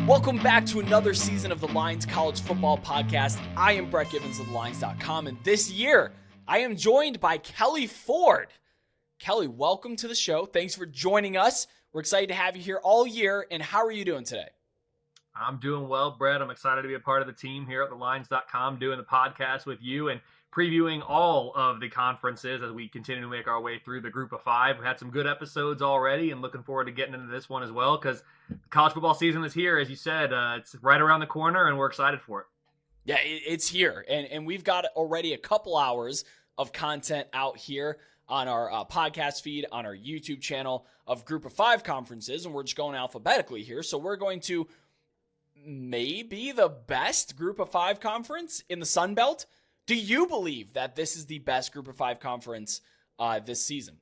Welcome back to another season of the Lions College Football Podcast. I am Brett Gibbons of TheLions.com, and this year I am joined by Kelley Ford. Kelley, welcome to the show. Thanks for joining us. We're excited to have you here all year, and how are you doing today? I'm doing well, Brett. I'm excited to be a part of the team here at TheLions.com, doing the podcast with you and previewing all of the conferences as we continue to make our way through the group of five. We've had some good episodes already and looking forward to getting into this one as well because college football season is here, as you said. It's right around the corner, and we're excited for it. Yeah, it's here, and we've got already a couple hours of content out here on our podcast feed, on our YouTube channel of group of five conferences, and we're just going alphabetically here. So we're going to maybe the best group of five conference in the Sun Belt. Do you believe that this is the best group of five conference this season?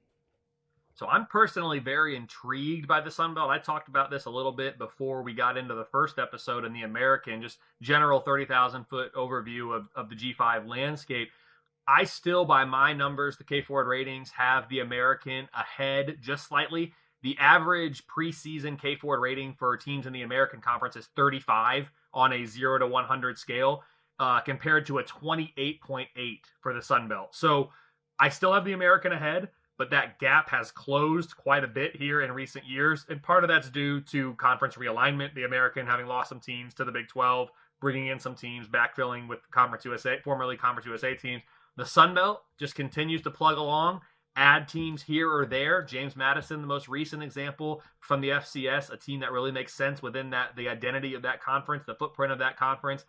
So I'm personally very intrigued by the Sun Belt. I talked about this a little bit before we got into the first episode in the American, just general 30,000-foot overview of the G5 landscape. I still, by my numbers, the K Ford ratings, have the American ahead just slightly. The average preseason K Ford rating for teams in the American Conference is 35 on a 0 to 100 scale. Compared to a 28.8 for the Sun Belt. So I still have the American ahead, but that gap has closed quite a bit here in recent years. And part of that's due to conference realignment, the American having lost some teams to the Big 12, bringing in some teams, backfilling with Conference USA, formerly Conference USA teams. The Sun Belt just continues to plug along, add teams here or there. James Madison, the most recent example from the FCS, a team that really makes sense within the identity of that conference, the footprint of that conference.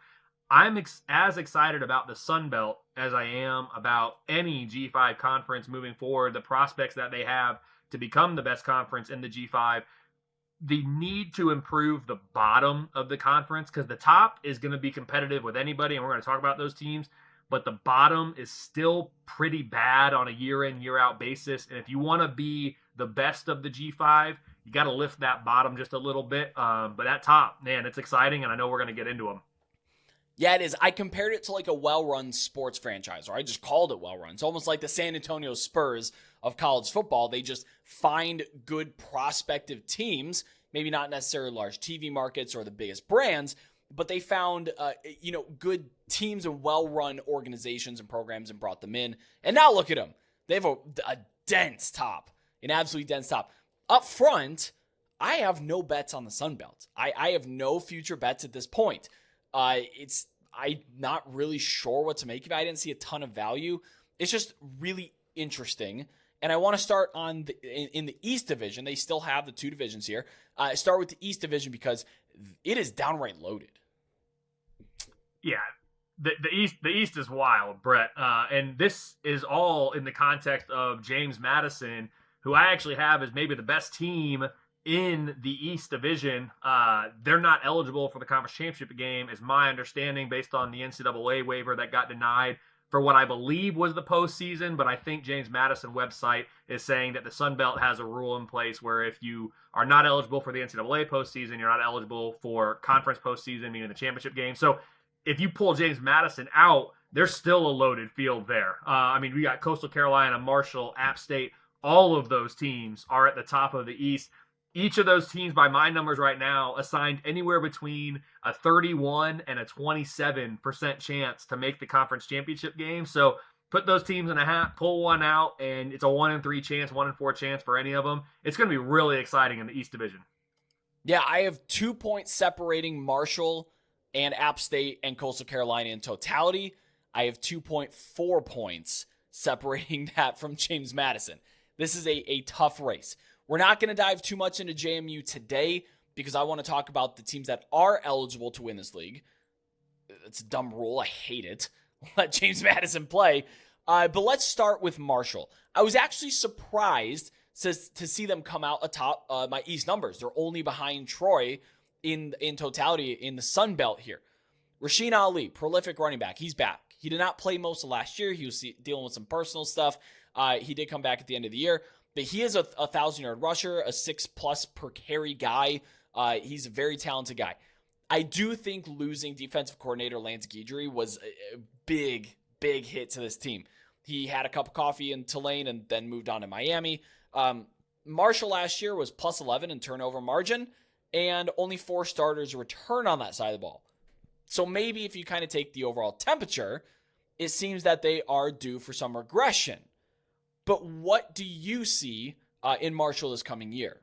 I'm as excited about the Sun Belt as I am about any G5 conference moving forward, the prospects that they have to become the best conference in the G5. The need to improve the bottom of the conference, because the top is going to be competitive with anybody, and we're going to talk about those teams, but the bottom is still pretty bad on a year-in, year-out basis, and if you want to be the best of the G5, you got to lift that bottom just a little bit, but that top, man, it's exciting, and I know we're going to get into them. Yeah, it is. I compared it to like a well-run sports franchise, or I just called it well-run. It's almost like the San Antonio Spurs of college football. They just find good prospective teams, maybe not necessarily large TV markets or the biggest brands, but they found, good teams and well-run organizations and programs and brought them in. And now look at them. They have a dense top, an absolutely dense top. Up front, I have no bets on the Sun Belt. I have no future bets at this point. I'm not really sure what to make of it. I didn't see a ton of value. It's just really interesting. And I want to start in the East Division. They still have the two divisions here. Start with the East Division because it is downright loaded. Yeah, the East is wild, Brett. And this is all in the context of James Madison, who I actually have as maybe the best team in the East Division. They're not eligible for the conference championship game, is my understanding, based on the NCAA waiver that got denied for what I believe was the postseason. But I think James Madison website is saying that the Sun Belt has a rule in place where if you are not eligible for the NCAA postseason, you're not eligible for conference postseason, meaning the championship game. So if you pull James Madison out, there's still a loaded field there. We got Coastal Carolina, Marshall, App State. All of those teams are at the top of the East. Each of those teams, by my numbers right now, assigned anywhere between a 31 and a 27% chance to make the conference championship game. So put those teams in a hat, pull one out, and it's a 1 in 3 chance, 1 in 4 chance for any of them. It's going to be really exciting in the East Division. Yeah, I have 2 points separating Marshall and App State and Coastal Carolina in totality. I have 2.4 points separating that from James Madison. This is a tough race. We're not going to dive too much into JMU today because I want to talk about the teams that are eligible to win this league. It's a dumb rule. I hate it. Let James Madison play. But let's start with Marshall. I was actually surprised to see them come out atop my East numbers. They're only behind Troy in totality in the Sun Belt here. Rasheen Ali, prolific running back. He's back. He did not play most of last year. He was dealing with some personal stuff. He did come back at the end of the year. But he is a 1,000-yard rusher, a 6+ per carry guy. He's a very talented guy. I do think losing defensive coordinator Lance Guidry was a big, big hit to this team. He had a cup of coffee in Tulane and then moved on to Miami. Marshall last year was +11 in turnover margin, and only 4 starters return on that side of the ball. So maybe if you kind of take the overall temperature, it seems that they are due for some regression. But what do you see in Marshall this coming year?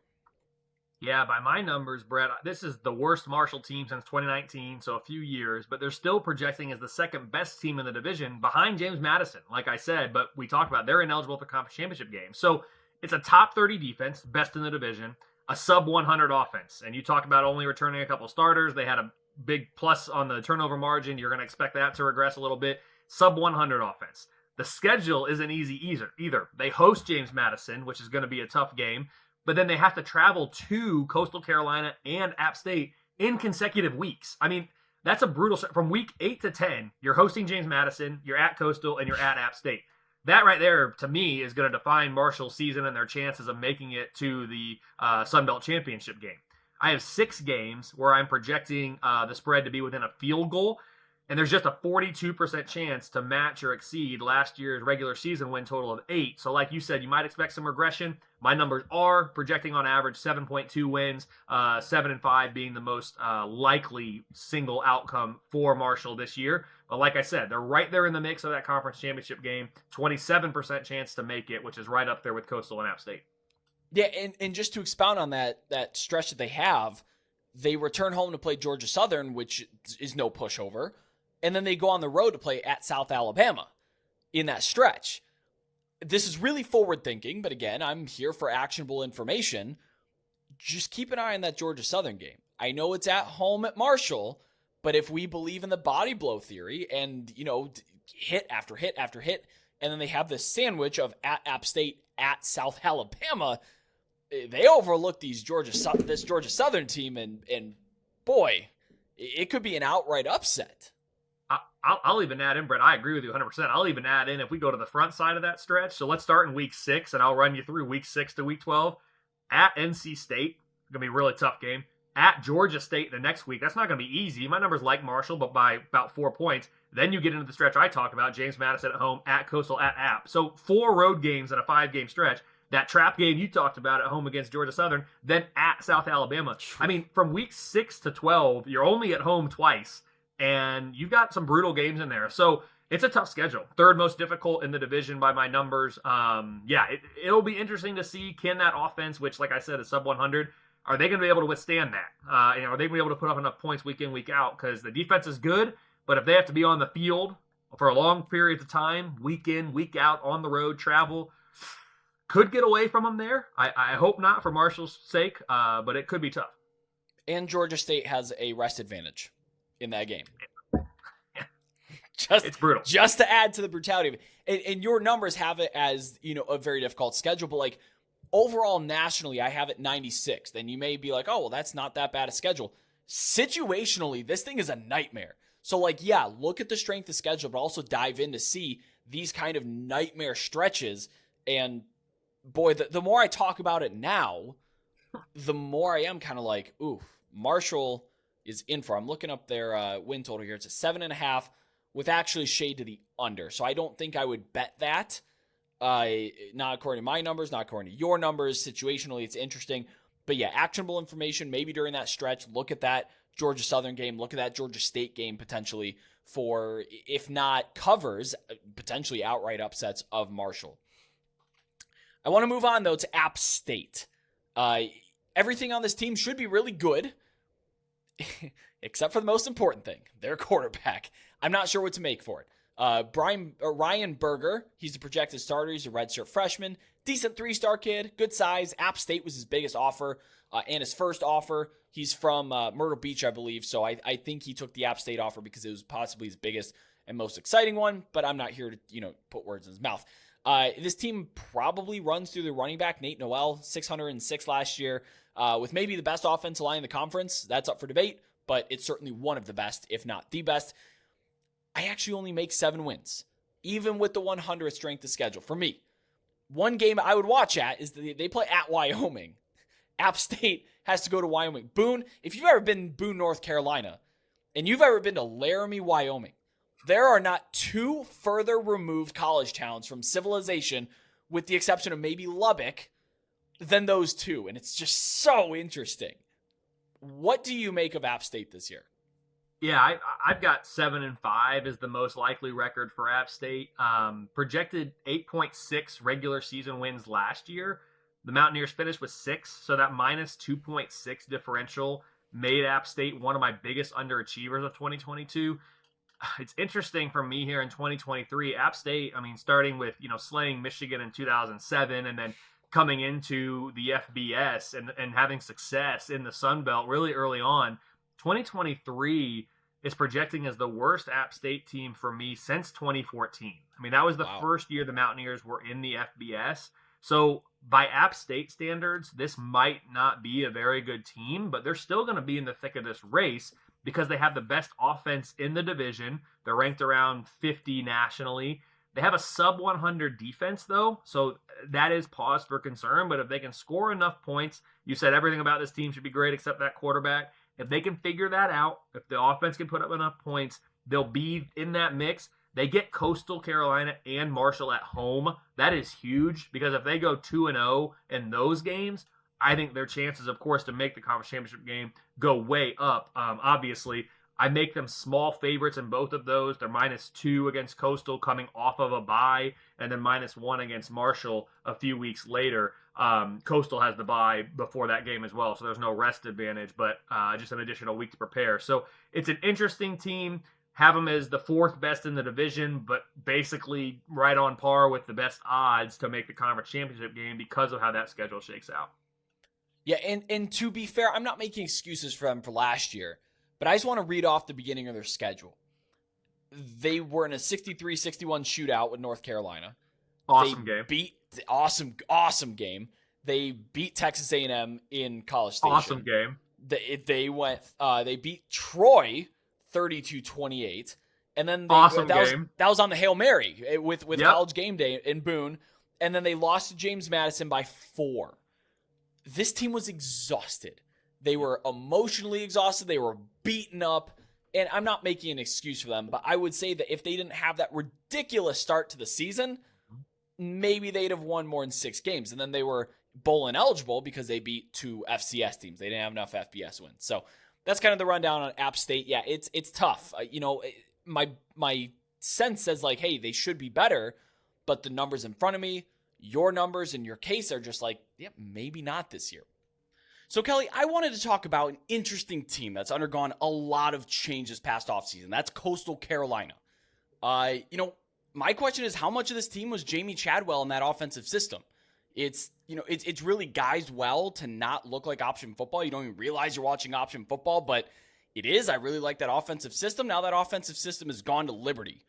Yeah, by my numbers, Brett, this is the worst Marshall team since 2019, so a few years, but they're still projecting as the second best team in the division behind James Madison, like I said, but we talked about they're ineligible for conference championship games. So it's a top 30 defense, best in the division, a sub 100 offense. And you talk about only returning a couple starters. They had a big plus on the turnover margin. You're going to expect that to regress a little bit. Sub 100 offense. The schedule isn't easy either. They host James Madison, which is going to be a tough game. But then they have to travel to Coastal Carolina and App State in consecutive weeks. I mean, that's a brutal. From week 8 to 10, you're hosting James Madison, you're at Coastal, and you're at App State. That right there, to me, is going to define Marshall's season and their chances of making it to the Sun Belt Championship game. I have 6 games where I'm projecting the spread to be within a field goal, and there's just a 42% chance to match or exceed last year's regular season win total of 8. So like you said, you might expect some regression. My numbers are projecting on average 7.2 wins, 7-5 being the most likely single outcome for Marshall this year. But like I said, they're right there in the mix of that conference championship game. 27% chance to make it, which is right up there with Coastal and App State. Yeah, and just to expound on that stretch that they have, they return home to play Georgia Southern, which is no pushover. And then they go on the road to play at South Alabama in that stretch. This is really forward thinking, but again, I'm here for actionable information. Just keep an eye on that Georgia Southern game. I know it's at home at Marshall, but if we believe in the body blow theory and, hit after hit after hit, and then they have this sandwich of at App State, at South Alabama, they overlook this Georgia Southern team, and boy, it could be an outright upset. I'll even add in, Brett, I agree with you 100%. I'll even add in if we go to the front side of that stretch. So let's start in week 6, and I'll run you through week 6 to week 12. At NC State, going to be a really tough game. At Georgia State the next week. That's not going to be easy. My number's like Marshall, but by about 4 points. Then you get into the stretch I talked about, James Madison at home, at Coastal, at App. So 4 road games in a 5-game stretch. That trap game you talked about at home against Georgia Southern, then at South Alabama. I mean, from week 6 to 12, you're only at home twice. And you've got some brutal games in there. So it's a tough schedule. 3rd most difficult in the division by my numbers. It'll be interesting to see, can that offense, which, like I said, is sub 100, are they going to be able to withstand that? Are they going to be able to put up enough points week in, week out? Because the defense is good, but if they have to be on the field for a long period of time, week in, week out, on the road, travel, could get away from them there. I hope not for Marshall's sake, but it could be tough. And Georgia State has a rest advantage in that game. It's brutal. Just to add to the brutality. And your numbers have it as, a very difficult schedule, but like overall nationally, I have it 96. Then you may be like, oh, well, that's not that bad a schedule. Situationally, this thing is a nightmare. So look at the strength of schedule, but also dive in to see these kind of nightmare stretches. And boy, the more I talk about it now, the more I am kind of like, ooh, Marshall is in for. I'm looking up their win total here. It's a 7.5 with actually shade to the under. So I don't think I would bet that. Not according to my numbers, not according to your numbers. Situationally, it's interesting. But yeah, actionable information maybe during that stretch. Look at that Georgia Southern game. Look at that Georgia State game potentially for, if not covers, potentially outright upsets of Marshall. I want to move on, though, to App State. Everything on this team should be really good. Except for the most important thing, their quarterback. I'm not sure what to make for it. Ryan Berger, he's the projected starter. He's a redshirt freshman. Decent 3-star kid, good size. App State was his biggest offer and his first offer. He's from Myrtle Beach, I believe, so I think he took the App State offer because it was possibly his biggest and most exciting one, but I'm not here to put words in his mouth. This team probably runs through the running back, Nate Noel, 606 last year, with maybe the best offensive line in the conference. That's up for debate, but it's certainly one of the best, if not the best. I actually only make 7 wins, even with the 100th strength of schedule. For me, one game I would watch at is they play at Wyoming. App State has to go to Wyoming. Boone, if you've ever been in Boone, North Carolina, and you've ever been to Laramie, Wyoming, there are not 2 further removed college towns from civilization, with the exception of maybe Lubbock, than those 2. And it's just so interesting. What do you make of App State this year? Yeah, I've got 7-5 as the most likely record for App State. Projected 8.6 regular season wins last year. The Mountaineers finished with 6, so that minus 2.6 differential made App State one of my biggest underachievers of 2022. It's interesting for me here in 2023. App State, starting with slaying Michigan in 2007, and then coming into the FBS and having success in the Sun Belt really early on. 2023 is projecting as the worst App State team for me since 2014. That was the first year the Mountaineers were in the FBS. So by App State standards, this might not be a very good team, but they're still going to be in the thick of this race because they have the best offense in the division. They're ranked around 50 nationally. They have a sub 100 defense, though, so that is pause for concern. But if they can score enough points, you said everything about this team should be great except that quarterback. If they can figure that out, if the offense can put up enough points, they'll be in that mix. They get Coastal Carolina and Marshall at home. That is huge because if they go 2-0 in those games, I think their chances, of course, to make the conference championship game go way up. Obviously, I make them small favorites in both of those. They're -2 against Coastal coming off of a bye, and then -1 against Marshall a few weeks later. Coastal has the bye before that game as well, so there's no rest advantage, but just an additional week to prepare. So it's an interesting team. Have them as the 4th best in the division, but basically right on par with the best odds to make the conference championship game because of how that schedule shakes out. Yeah, and to be fair, I'm not making excuses for them for last year, but I just want to read off the beginning of their schedule. They were in a 63-61 shootout with North Carolina. Awesome game. Awesome game. They beat Texas A&M in College Station. Awesome game. They beat Troy 32-28, and then that was on the Hail Mary with College Game Day in Boone, and then they lost to James Madison by 4. This team was exhausted. They were emotionally exhausted. They were beaten up, and I'm not making an excuse for them, but I would say that if they didn't have that ridiculous start to the season, maybe they'd have won more than 6 games, and then they were bowl ineligible because they beat 2 FCS teams. They didn't have enough FBS wins, so that's kind of the rundown on App State. Yeah, it's tough. My sense says like, hey, they should be better, but the numbers in front of me, your numbers and your case are just like, yeah, maybe not this year. So, Kelley, I wanted to talk about an interesting team that's undergone a lot of change this past offseason. That's Coastal Carolina. My question is, how much of this team was Jamie Chadwell in that offensive system? It's really guised well to not look like option football. You don't even realize you're watching option football, but it is. I really like that offensive system. Now that offensive system has gone to Liberty.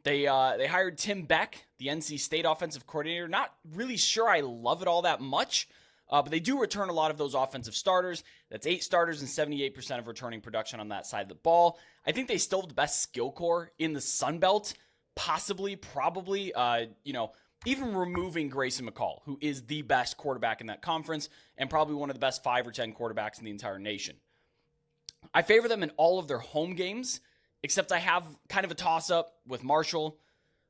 They hired Tim Beck, the NC State offensive coordinator. Not really sure I love it all that much, but they do return a lot of those offensive starters. That's 8 starters and 78% of returning production on that side of the ball. I think they still have the best skill core in the Sun Belt, possibly, probably. Even removing Grayson McCall, who is the best quarterback in that conference and probably one of the best 5 or 10 quarterbacks in the entire nation. I favor them in all of their home games, except I have kind of a toss-up with Marshall.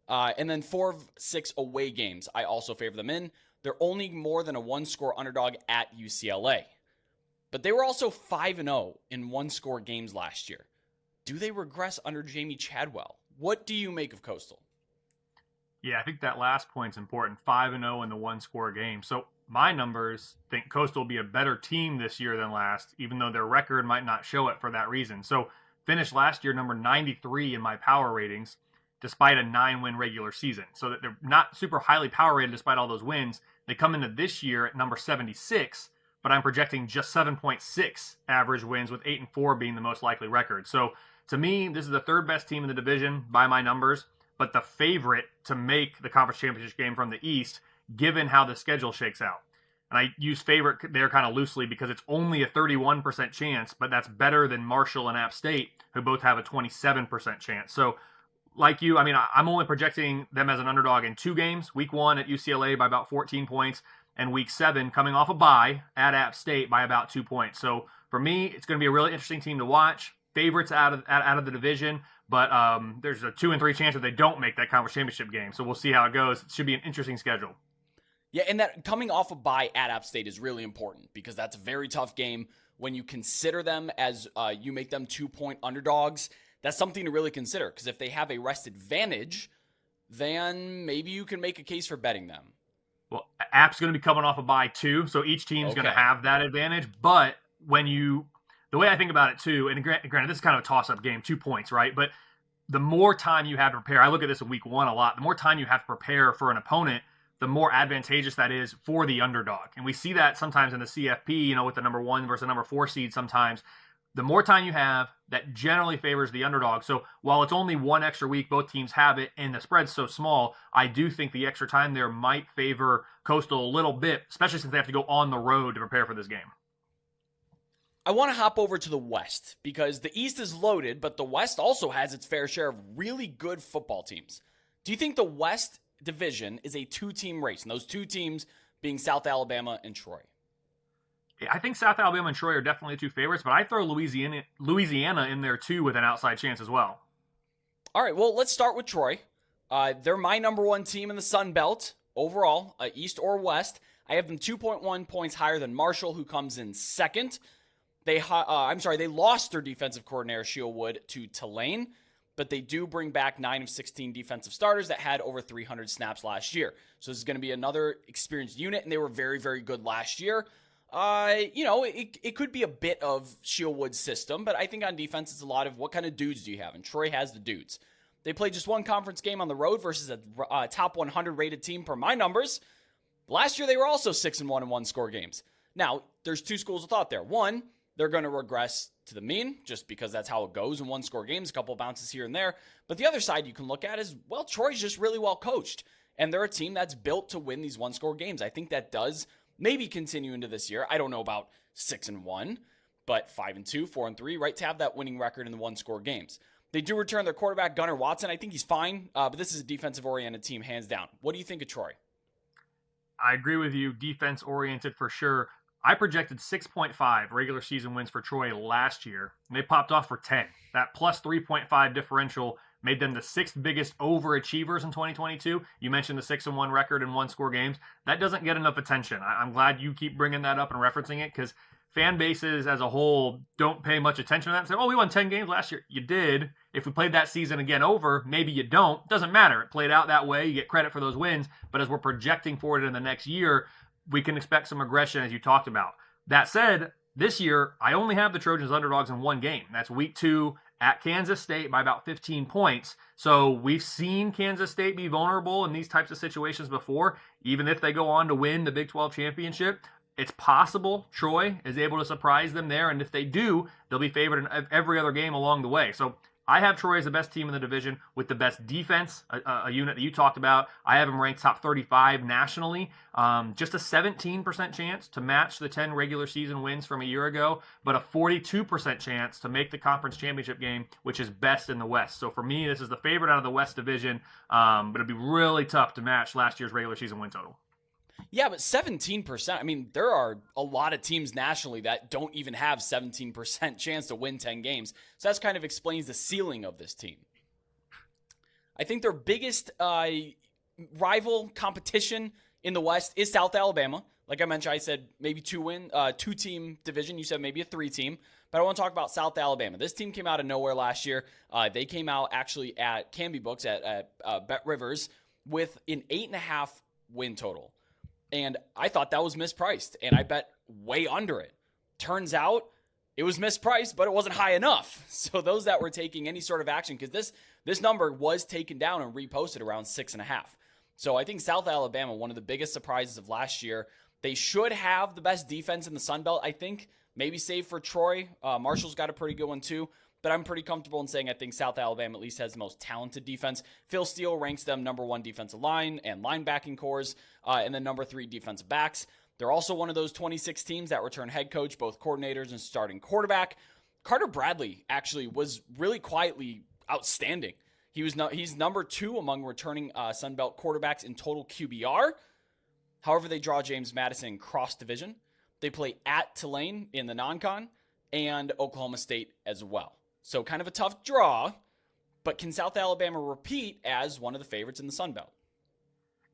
And then 4 of 6 away games, I also favor them in. They're only more than a 1-score underdog at UCLA. But they were also 5-0 in 1-score games last year. Do they regress under Jamie Chadwell? What do you make of Coastal? Yeah, I think that last point's important. 5-0 in the 1-score game. So my numbers think Coastal will be a better team this year than last, even though their record might not show it for that reason. So finished last year number 93 in my power ratings, despite a 9-win regular season. So that they're not super highly power rated despite all those wins. They come into this year at number 76, but I'm projecting just 7.6 average wins, with 8-4 being the most likely record. So to me, this is the 3rd best team in the division by my numbers, but the favorite to make the conference championship game from the East, given how the schedule shakes out. And I use favorite there kind of loosely because it's only a 31% chance, but that's better than Marshall and App State, who both have a 27% chance. So like you, I'm only projecting them as an underdog in 2 games, week 1 at UCLA by about 14 points, and week 7 coming off a bye at App State by about 2 points. So for me, it's going to be a really interesting team to watch. Favorites out of the division, but there's a 2 and 3 chance that they don't make that conference championship game. So we'll see how it goes. It should be an interesting schedule. Yeah, and that coming off a bye at App State is really important because that's a very tough game when you consider them as you make them 2-point underdogs, that's something to really consider, because if they have a rest advantage, then maybe you can make a case for betting them. Well, App's going to be coming off a bye too, so each team's going to have that advantage. But the way I think about it too, and granted, this is kind of a toss-up game, 2 points, right? But the more time you have to prepare, I look at this in week 1 a lot, the more time you have to prepare for an opponent, the more advantageous that is for the underdog. And we see that sometimes in the CFP, with the number 1 versus the number 4 seed sometimes. The more time you have, that generally favors the underdog. So while it's only 1 extra week, both teams have it, and the spread's so small, I do think the extra time there might favor Coastal a little bit, especially since they have to go on the road to prepare for this game. I want to hop over to the West, because the East is loaded, but the West also has its fair share of really good football teams. Do you think the West division is a 2-team race, and those 2 teams being South Alabama and Troy? I think South Alabama and Troy are definitely 2 favorites, but I throw Louisiana in there too with an outside chance as well. All right, well, let's start with Troy. They're my number 1 team in the Sun Belt overall, East or West. I have them 2.1 points higher than Marshall, who comes in second. They lost their defensive coordinator, Sheil Wood, to Tulane, but they do bring back 9 of 16 defensive starters that had over 300 snaps last year. So this is going to be another experienced unit, and they were very, very good last year. It could be a bit of Sheil Wood's system, but I think on defense, it's a lot of what kind of dudes do you have, and Troy has the dudes. They played just 1 conference game on the road versus a top 100 rated team per my numbers. Last year, they were also 6-1 in 1-score games. Now, there's 2 schools of thought there. One, they're going to regress to the mean, just because that's how it goes in 1-score games, a couple of bounces here and there. But the other side you can look at is, well, Troy's just really well coached, and they're a team that's built to win these 1-score games. I think that does maybe continue into this year. I don't know about 6-1, but 5-2, 4-3, right, to have that winning record in the 1-score games. They do return their quarterback, Gunnar Watson. I think he's fine, but this is a defensive-oriented team, hands down. What do you think of Troy? I agree with you, defense-oriented for sure. I projected 6.5 regular season wins for Troy last year, and they popped off for 10. That plus 3.5 differential made them the 6th biggest overachievers in 2022. You mentioned the 6-1 record in 1-score games. That doesn't get enough attention. I'm glad you keep bringing that up and referencing it, because fan bases as a whole don't pay much attention to that and say, oh, we won 10 games last year. You did. If we played that season again over, maybe you don't. Doesn't matter. It played out that way. You get credit for those wins. But as we're projecting forward in the next year, we can expect some aggression, as you talked about. That said, this year, I only have the Trojans underdogs in 1 game. That's week 2 at Kansas State by about 15 points. So we've seen Kansas State be vulnerable in these types of situations before. Even if they go on to win the Big 12 championship, it's possible Troy is able to surprise them there. And if they do, they'll be favored in every other game along the way. So I have Troy as the best team in the division with the best defense, a unit that you talked about. I have them ranked top 35 nationally. Just a 17% chance to match the 10 regular season wins from a year ago, but a 42% chance to make the conference championship game, which is best in the West. So for me, this is the favorite out of the West division, but it'd be really tough to match last year's regular season win total. Yeah, but 17%, I mean, there are a lot of teams nationally that don't even have 17% chance to win 10 games. So that kind of explains the ceiling of this team. I think their biggest rival competition in the West is South Alabama. Like I mentioned, I said maybe 2-team division. You said maybe a 3-team. But I want to talk about South Alabama. This team came out of nowhere last year. They came out actually at Canby Books at Bet Rivers with an 8.5 win total. And I thought that was mispriced, and I bet way under it. Turns out it was mispriced, but it wasn't high enough. So those that were taking any sort of action, because this number was taken down and reposted around 6.5. So I think South Alabama, one of the biggest surprises of last year. They should have the best defense in the Sun Belt, I think. Maybe save for Troy. Marshall's got a pretty good one too. But I'm pretty comfortable in saying I think South Alabama at least has the most talented defense. Phil Steele ranks them number 1 defensive line and linebacking cores, and then number 3 defensive backs. They're also one of those 26 teams that return head coach, both coordinators and starting quarterback. Carter Bradley actually was really quietly outstanding. He's number 2 among returning Sun Belt quarterbacks in total QBR. However, they draw James Madison cross division. They play at Tulane in the non-con and Oklahoma State as well. So kind of a tough draw, but can South Alabama repeat as one of the favorites in the Sun Belt?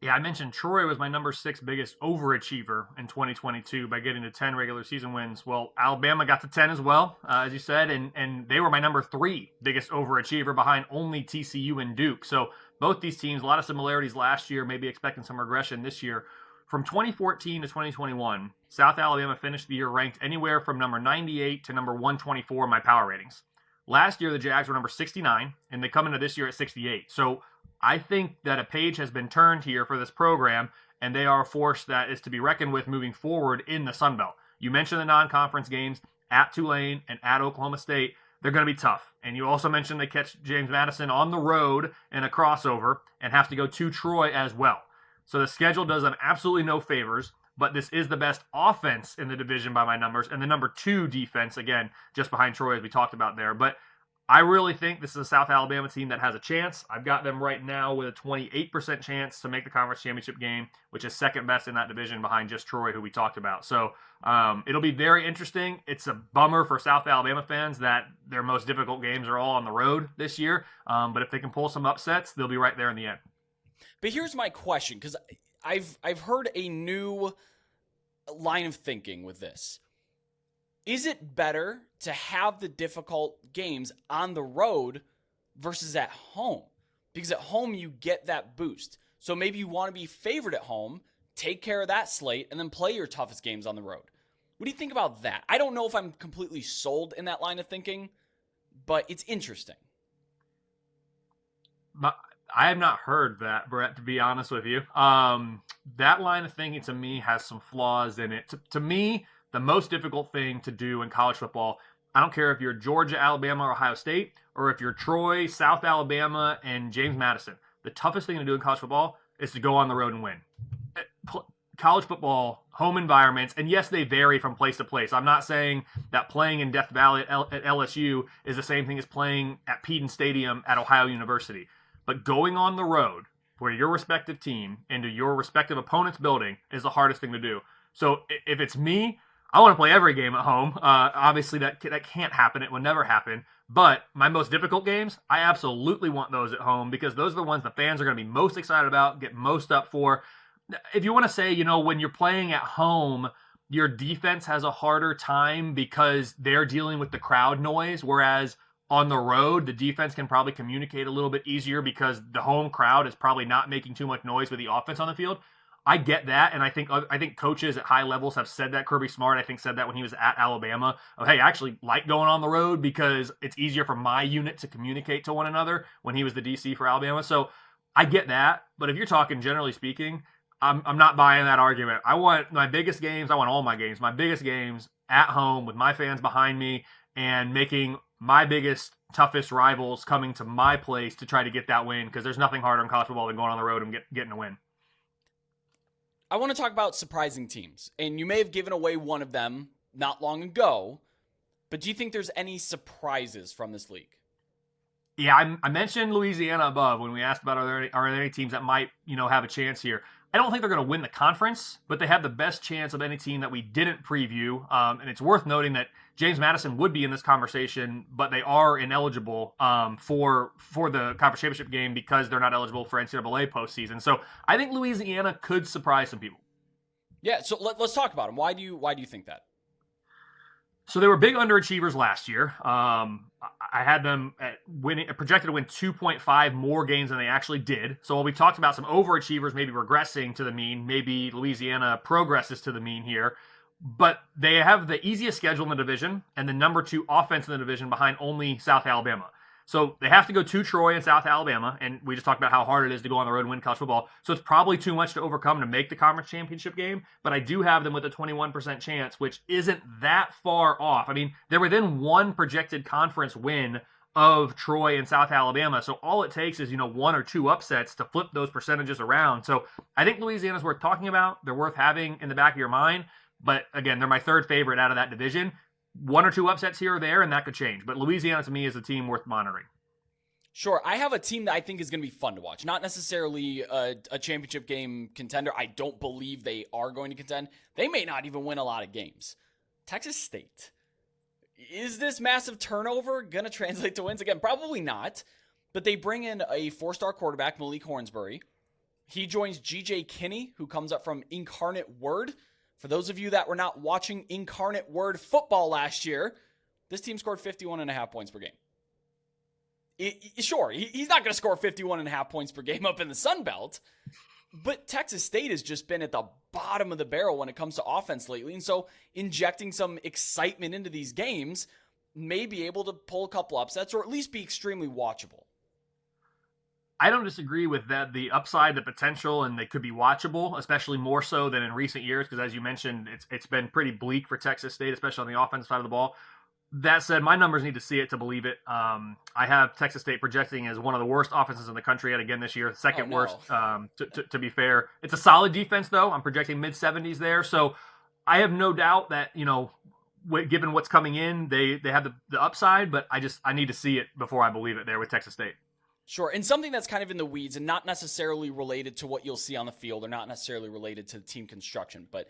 Yeah, I mentioned Troy was my number 6 biggest overachiever in 2022 by getting to 10 regular season wins. Well, Alabama got to 10 as well, as you said, and they were my number 3 biggest overachiever behind only TCU and Duke. So both these teams, a lot of similarities last year, maybe expecting some regression this year. From 2014 to 2021, South Alabama finished the year ranked anywhere from number 98 to number 124 in my power ratings. Last year, the Jags were number 69, and they come into this year at 68. So I think that a page has been turned here for this program, and they are a force that is to be reckoned with moving forward in the Sun Belt. You mentioned the non-conference games at Tulane and at Oklahoma State. They're going to be tough. And you also mentioned they catch James Madison on the road in a crossover and have to go to Troy as well. So the schedule does them absolutely no favors, but this is the best offense in the division by my numbers, and the number 2 defense, again, just behind Troy, as we talked about there. But I really think this is a South Alabama team that has a chance. I've got them right now with a 28% chance to make the conference championship game, which is second best in that division behind just Troy, who we talked about. So it'll be very interesting. It's a bummer for South Alabama fans that their most difficult games are all on the road this year. But if they can pull some upsets, they'll be right there in the end. But here's my question, because I've heard a new line of thinking with this. Is it better to have the difficult games on the road versus at home? Because at home, you get that boost. So maybe you want to be favored at home, take care of that slate, and then play your toughest games on the road. What do you think about that? I don't know if I'm completely sold in that line of thinking, but it's interesting. I have not heard that, Brett, to be honest with you. That line of thinking, to me, has some flaws in it. To me, the most difficult thing to do in college football, I don't care if you're Georgia, Alabama, or Ohio State, or if you're Troy, South Alabama, and James Madison. The toughest thing to do in college football is to go on the road and win. College football, home environments, and yes, they vary from place to place. I'm not saying that playing in Death Valley at LSU is the same thing as playing at Peden Stadium at Ohio University. But going on the road for your respective team into your respective opponent's building is the hardest thing to do. So if it's me, I want to play every game at home. Obviously, that can't happen. It will never happen. But my most difficult games, I absolutely want those at home because those are the ones the fans are going to be most excited about, get most up for. If you want to say, when you're playing at home, your defense has a harder time because they're dealing with the crowd noise, whereas on the road, the defense can probably communicate a little bit easier because the home crowd is probably not making too much noise with the offense on the field. I get that, and I think coaches at high levels have said that. Kirby Smart, I think, said that when he was at Alabama. Oh, hey, I actually like going on the road because it's easier for my unit to communicate to one another when he was the DC for Alabama. So I get that, but if you're talking generally speaking, I'm not buying that argument. I want my biggest games, I want all my games, my biggest games at home with my fans behind me and making my biggest, toughest rivals coming to my place to try to get that win because there's nothing harder in college football than going on the road and getting a win. I want to talk about surprising teams, and you may have given away one of them not long ago, but do you think there's any surprises from this league? Yeah, I mentioned Louisiana above when we asked about are there any teams that might have a chance here. I don't think they're going to win the conference, but they have the best chance of any team that we didn't preview. And it's worth noting that James Madison would be in this conversation, but they are ineligible for the conference championship game because they're not eligible for NCAA postseason. So I think Louisiana could surprise some people. Yeah, so let's talk about them. Why do you think that? So they were big underachievers last year. I had them projected to win 2.5 more games than they actually did. So while we talked about some overachievers maybe regressing to the mean, maybe Louisiana progresses to the mean here. But they have the easiest schedule in the division and the number 2 offense in the division behind only South Alabama. So they have to go to Troy and South Alabama, and we just talked about how hard it is to go on the road and win college football. So it's probably too much to overcome to make the conference championship game, but I do have them with a 21% chance, which isn't that far off. I mean, they're within one projected conference win of Troy and South Alabama, so all it takes is, 1 or 2 upsets to flip those percentages around. So I think Louisiana's worth talking about. They're worth having in the back of your mind, but again, they're my third favorite out of that division. 1 or 2 upsets here or there, and that could change. But Louisiana, to me, is a team worth monitoring. Sure. I have a team that I think is going to be fun to watch. Not necessarily a championship game contender. I don't believe they are going to contend. They may not even win a lot of games. Texas State. Is this massive turnover going to translate to wins? Again, probably not. But they bring in a 4-star quarterback, Malik Hornsbury. He joins GJ Kinney, who comes up from Incarnate Word. For those of you that were not watching Incarnate Word football last year, this team scored 51.5 points per game. Sure, he's not going to score 51.5 points per game up in the Sun Belt, but Texas State has just been at the bottom of the barrel when it comes to offense lately. And so injecting some excitement into these games may be able to pull a couple upsets or at least be extremely watchable. I don't disagree with that. The upside, the potential, and they could be watchable, especially more so than in recent years, because as you mentioned, it's been pretty bleak for Texas State, especially on the offensive side of the ball. That said, my numbers need to see it to believe it. I have Texas State projecting as one of the worst offenses in the country yet again this year, second worst, to be fair. It's a solid defense, though. I'm projecting mid-70s there. So I have no doubt that, given what's coming in, they have the upside, but I need to see it before I believe it there with Texas State. Sure, and something that's kind of in the weeds and not necessarily related to what you'll see on the field or not necessarily related to team construction, but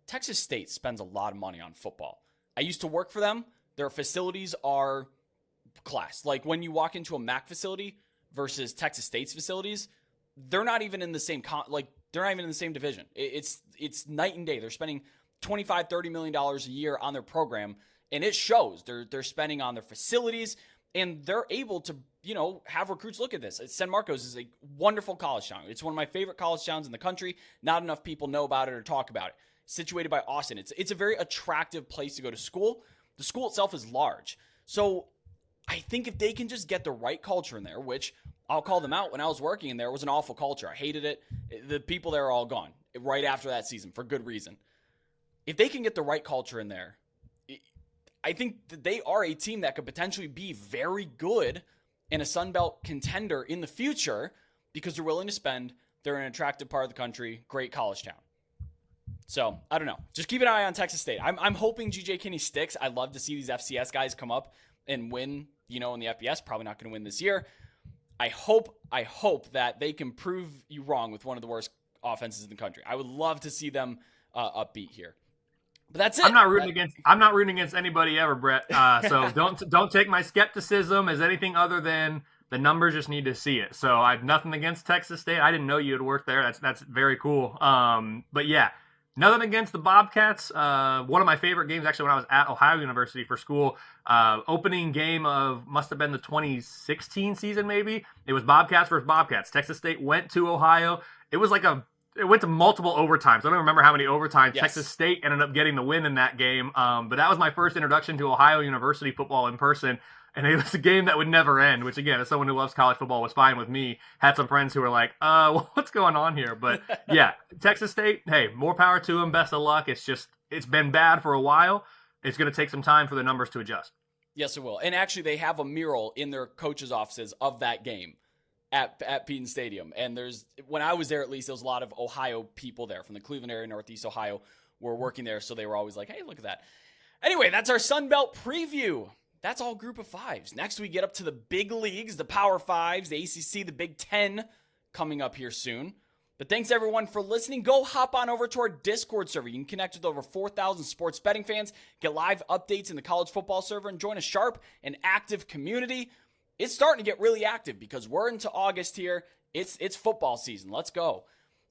Texas State spends a lot of money on football. I used to work for them. Their facilities are class. Like when you walk into a MAC facility versus Texas State's facilities, they're not even in the same they're not even in the same division. It's night and day. They're spending $25-30 million a year on their program, and it shows. They're spending on their facilities, and they're able to have recruits look at this. San Marcos is a wonderful college town. It's one of my favorite college towns in the country. Not enough people know about it or talk about it. Situated by Austin. It's a very attractive place to go to school. The school itself is large. So I think if they can just get the right culture in there, which I'll call them out, when I was working in there, it was an awful culture. I hated it. The people there are all gone right after that season for good reason. If they can get the right culture in there, I think that they are a team that could potentially be very good and a Sun Belt contender in the future because they're willing to spend. They're an attractive part of the country, great college town. So, I don't know. Just keep an eye on Texas State. I'm hoping GJ Kinney sticks. I'd love to see these FCS guys come up and win, in the FBS. Probably not going to win this year. I hope that they can prove you wrong with one of the worst offenses in the country. I would love to see them upbeat here. But that's it. I'm not rooting against anybody ever, Brett. So don't take my skepticism as anything other than the numbers just need to see it. So I have nothing against Texas State. I didn't know you had worked there. That's very cool. But yeah, nothing against the Bobcats. One of my favorite games actually when I was at Ohio University for school. Opening game of must have been the 2016 season maybe. It was Bobcats versus Bobcats. Texas State went to Ohio. It went to multiple overtimes. I don't remember how many overtimes. Yes. Texas State ended up getting the win in that game. But that was my first introduction to Ohio University football in person. And it was a game that would never end, which, again, as someone who loves college football, was fine with me. Had some friends who were like, what's going on here? But, yeah, Texas State, hey, more power to them. Best of luck. It's been bad for a while. It's going to take some time for the numbers to adjust. Yes, it will. And actually, they have a mural in their coaches' offices of that game at Peden Stadium. And when I was there, at least, there was a lot of Ohio people there from the Cleveland area, Northeast Ohio, were working there. So they were always like, hey, look at that. Anyway, that's our Sun Belt preview. That's all group of fives. Next, we get up to the big leagues, the Power Fives, the ACC, the Big Ten coming up here soon. But thanks, everyone, for listening. Go hop on over to our Discord server. You can connect with over 4,000 sports betting fans, get live updates in the college football server, and join a sharp and active community. It's starting to get really active because we're into August here. It's football season. Let's go.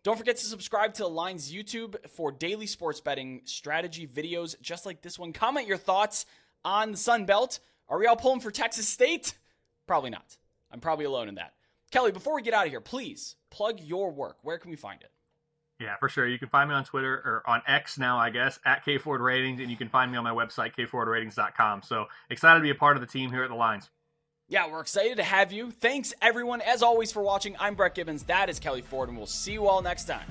Don't forget to subscribe to the Lines YouTube for daily sports betting strategy videos just like this one. Comment your thoughts on the Sun Belt. Are we all pulling for Texas State? Probably not. I'm probably alone in that. Kelly, before we get out of here, please plug your work. Where can we find it? Yeah, for sure. You can find me on Twitter or on X now, I guess, at KFord Ratings, and you can find me on my website, kfordratings.com. So excited to be a part of the team here at the Lines. Yeah, we're excited to have you. Thanks, everyone, as always, for watching. I'm Brett Gibbons. That is Kelley Ford, and we'll see you all next time.